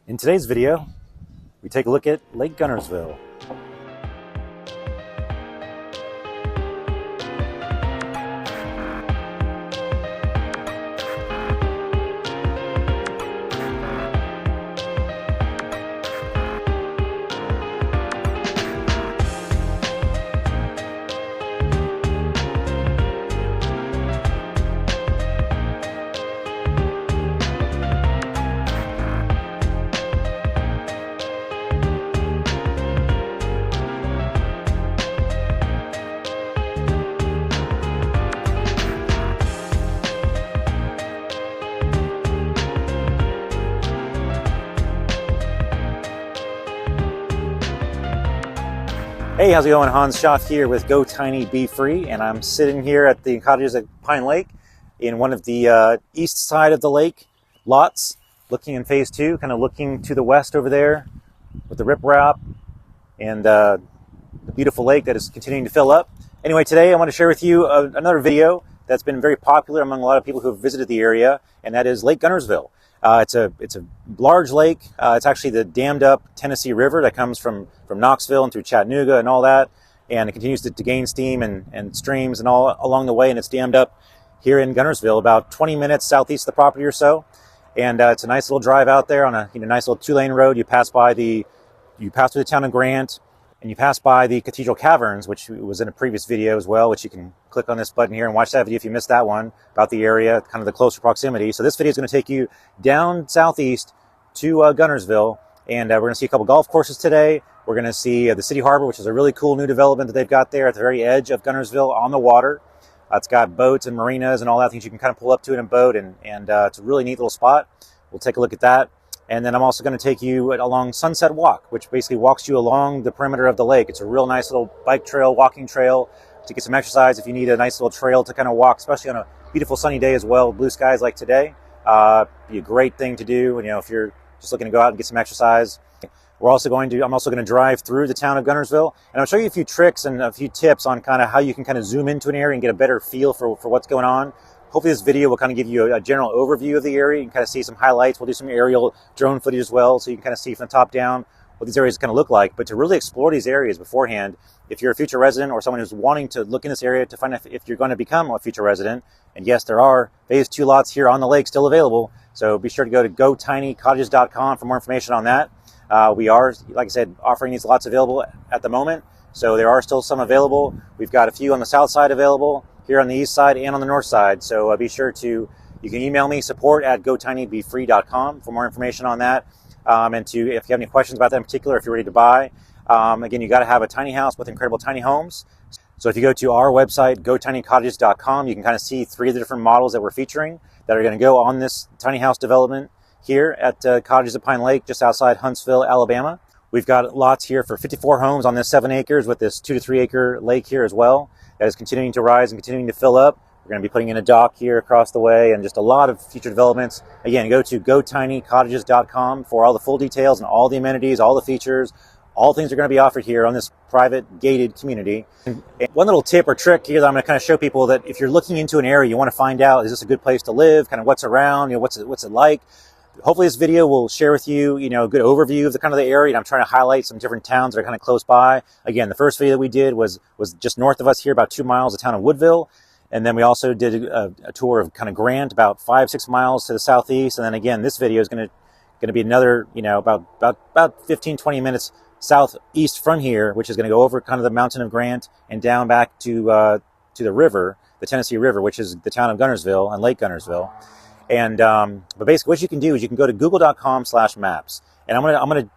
In today's video, we take a look at Lake Guntersville. Hey, how's it going? Hans Schaff here with GoTinyBeFree, and I'm sitting here at the Cottages at Pine Lake in one of the east side of the lake lots, looking in phase 2, kind of looking to the west over there with the riprap and the beautiful lake that is continuing to fill up. Anyway, today I want to share with you another video that's been very popular among a lot of people who have visited the area, and that is Lake Guntersville. It's a large lake. It's actually the dammed up Tennessee River that comes from Knoxville and through Chattanooga and all that, and it continues to gain steam and streams and all along the way, and it's dammed up here in Guntersville, about 20 minutes southeast of the property or so. And it's a nice little drive out there on a nice little 2-lane road. You pass through the town of Grant, and you pass by the Cathedral Caverns, which was in a previous video as well, which you can click on this button here and watch that video if you missed that one, about the area, kind of the closer proximity. So this video is going to take you down southeast to Guntersville, and we're going to see a couple golf courses today. We're going to see the City Harbor, which is a really cool new development that they've got there at the very edge of Guntersville on the water. It's got boats and marinas and all that, things you can kind of pull up to in a boat, and it's a really neat little spot. We'll take a look at that. And then I'm also going to take you along Sunset Walk, which basically walks you along the perimeter of the lake. It's a real nice little bike trail, walking trail to get some exercise if you need a nice little trail to kind of walk, especially on a beautiful sunny day as well, blue skies like today. Be a great thing to do, if you're just looking to go out and get some exercise. I'm also going to drive through the town of Guntersville, and I'll show you a few tricks and a few tips on kind of how you can kind of zoom into an area and get a better feel for what's going on. Hopefully this video will kind of give you a general overview of the area. You can kind of see some highlights. We'll do some aerial drone footage as well, so you can kind of see from the top down what these areas kind of look like. But to really explore these areas beforehand, if you're a future resident or someone who's wanting to look in this area to find out if you're going to become a future resident, and yes, there are phase 2 lots here on the lake still available, so be sure to go to GoTinyCottages.com for more information on that. We are, like I said, offering these lots available at the moment, so there are still some available. We've got a few on the south side available, here on the east side and on the north side. So be sure you can email me, support@GoTinyBeFree.com for more information on that. And if you have any questions about that in particular, if you're ready to buy. Again, you got to have a tiny house with incredible tiny homes. So if you go to our website, GoTinyCottages.com, you can kind of see 3 of the different models that we're featuring that are going to go on this tiny house development here at Cottages at Pine Lake, just outside Huntsville, Alabama. We've got lots here for 54 homes on this 7 acres with this 2 to 3 acre lake here as well. That is continuing to rise and continuing to fill up. We're going to be putting in a dock here across the way and just a lot of future developments. Again, go to GoTinyCottages.com for all the full details and all the amenities, all the features, all things are going to be offered here on this private gated community. And one little tip or trick here that I'm going to kind of show people, that if you're looking into an area, you want to find out, is this a good place to live? Kind of what's around, what's it like? Hopefully this video will share with you, a good overview of the kind of the area. And I'm trying to highlight some different towns that are kind of close by. Again, the first video that we did was just north of us here, about 2 miles, the town of Woodville. And then we also did a tour of kind of Grant, about 5-6 miles to the southeast. And then again, this video is going to be another, about 15-20 minutes southeast from here, which is going to go over kind of the mountain of Grant and down back to the river, the Tennessee River, which is the town of Guntersville and Lake Guntersville. And but basically what you can do is you can go to google.com/maps, and I'm gonna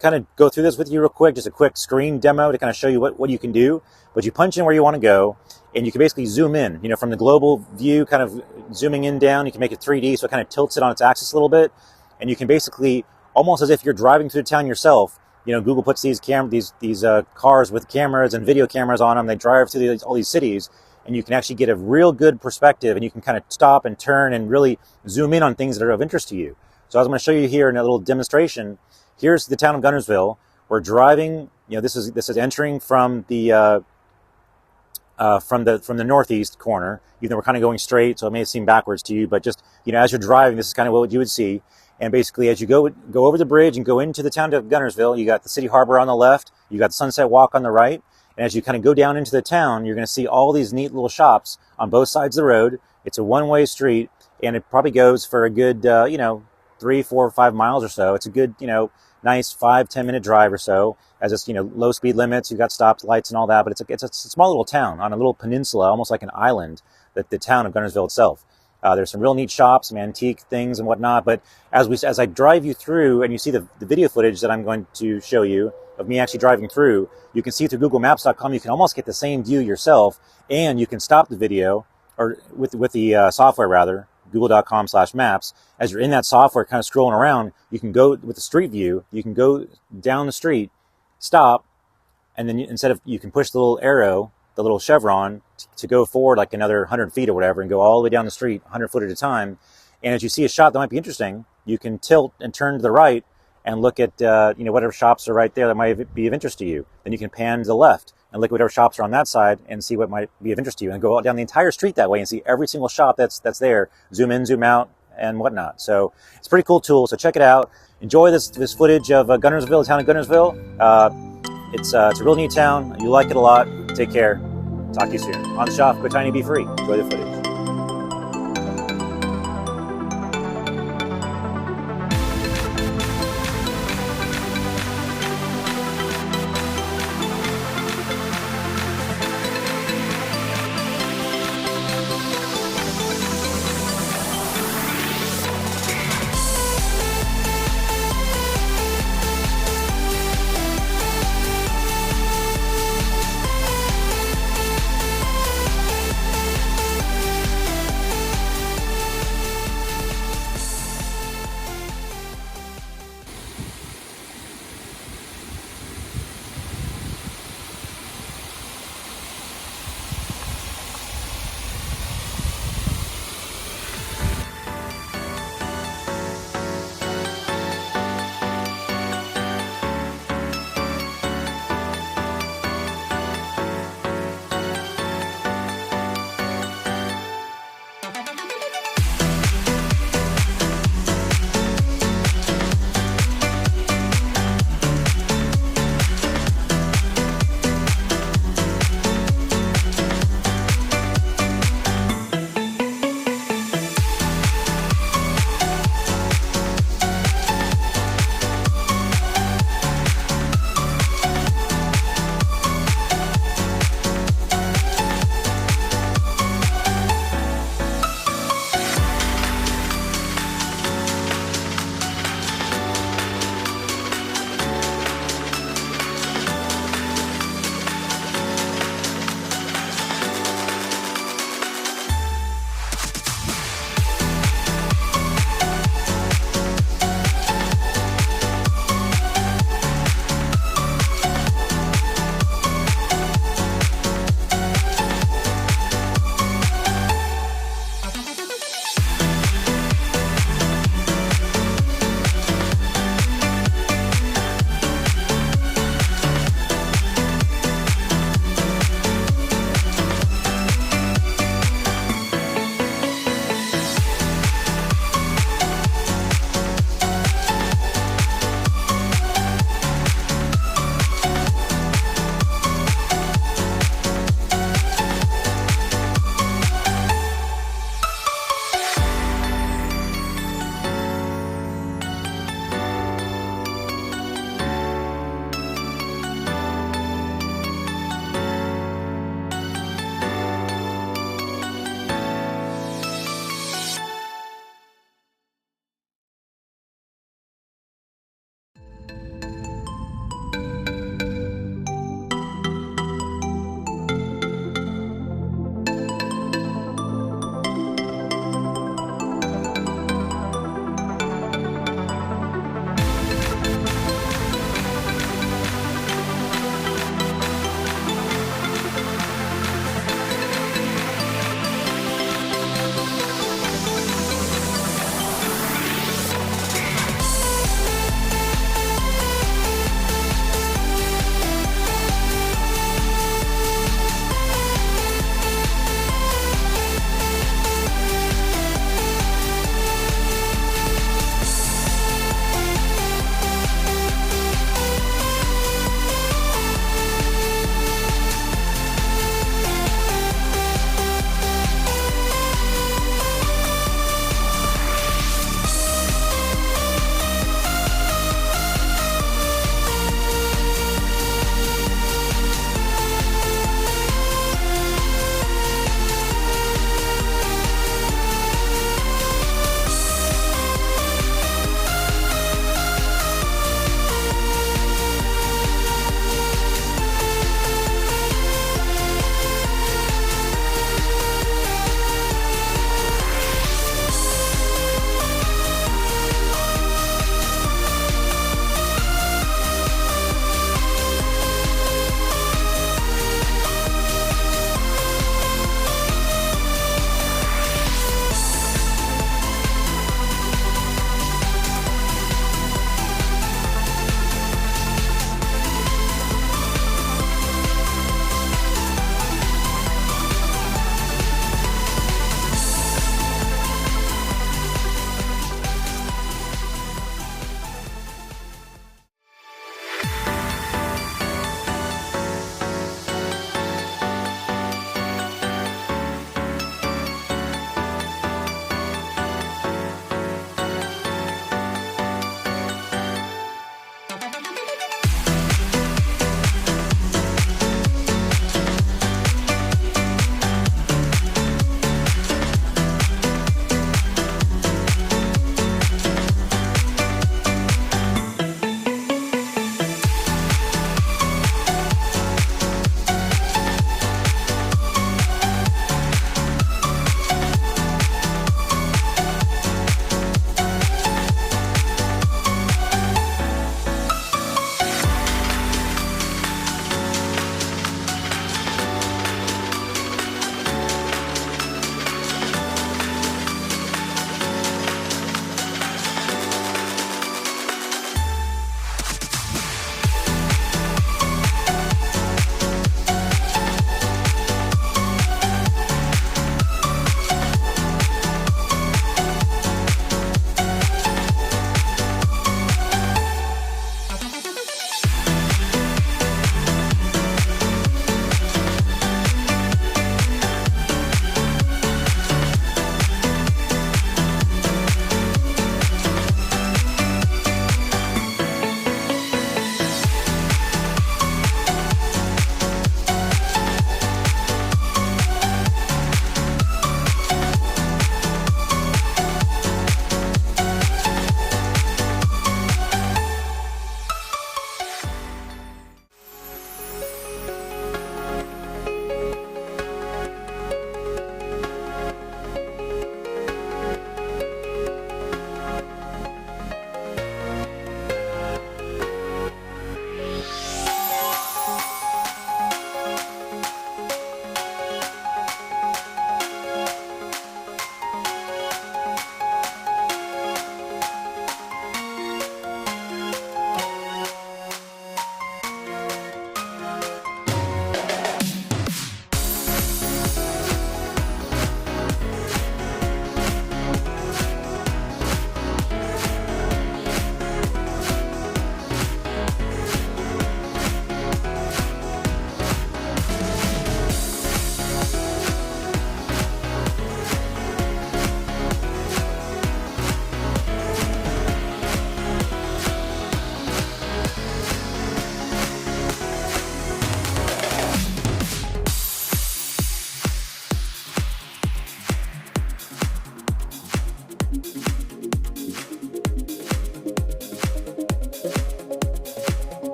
kind of go through this with you real quick, just a quick screen demo to kind of show you what you can do. But you punch in where you want to go, and you can basically zoom in, from the global view, kind of zooming in down. You can make it 3D, so it kind of tilts it on its axis a little bit, and you can basically, almost as if you're driving through the town yourself. Google puts these cars with cameras and video cameras on them. They drive through all these cities, and you can actually get a real good perspective, and you can kind of stop and turn and really zoom in on things that are of interest to you. So as I'm going to show you here in a little demonstration, here's the town of Guntersville. We're driving, this is entering from the northeast corner, even though we're kind of going straight, so it may seem backwards to you, but just, as you're driving, this is kind of what you would see. And basically, as you go over the bridge and go into the town of Guntersville, you got the city harbor on the left, you got the Sunset Walk on the right, and as you kind of go down into the town, you're going to see all these neat little shops on both sides of the road. It's a one-way street, and it probably goes for a good, 3, 4, 5 miles or so. It's a good, nice 5-10 minute drive or so. As it's, low speed limits, you've got stops, lights, and all that. But it's a small little town on a little peninsula, almost like an island. The town of Guntersville itself. There's some real neat shops, some antique things and whatnot. But as I drive you through, and you see the video footage that I'm going to show you of me actually driving through, you can see through GoogleMaps.com. You can almost get the same view yourself, and you can stop the video, or with the software rather, google.com/maps. As you're in that software, kind of scrolling around, you can go with the street view. You can go down the street, stop, and then you can push the little arrow, the little chevron, to go forward like another 100 feet or whatever, and go all the way down the street 100 foot at a time. And as you see a shot that might be interesting, you can tilt and turn to the right and look at whatever shops are right there that might be of interest to you. Then you can pan to the left and look at whatever shops are on that side and see what might be of interest to you, and go down the entire street that way and see every single shop that's there. Zoom in, zoom out, and whatnot. So it's a pretty cool tool. So check it out. Enjoy this footage of Guntersville, the town of Guntersville. It's a real neat town. You like it a lot. Take care. Talk to you soon. On the shop, GoTinyBeFree. Enjoy the footage.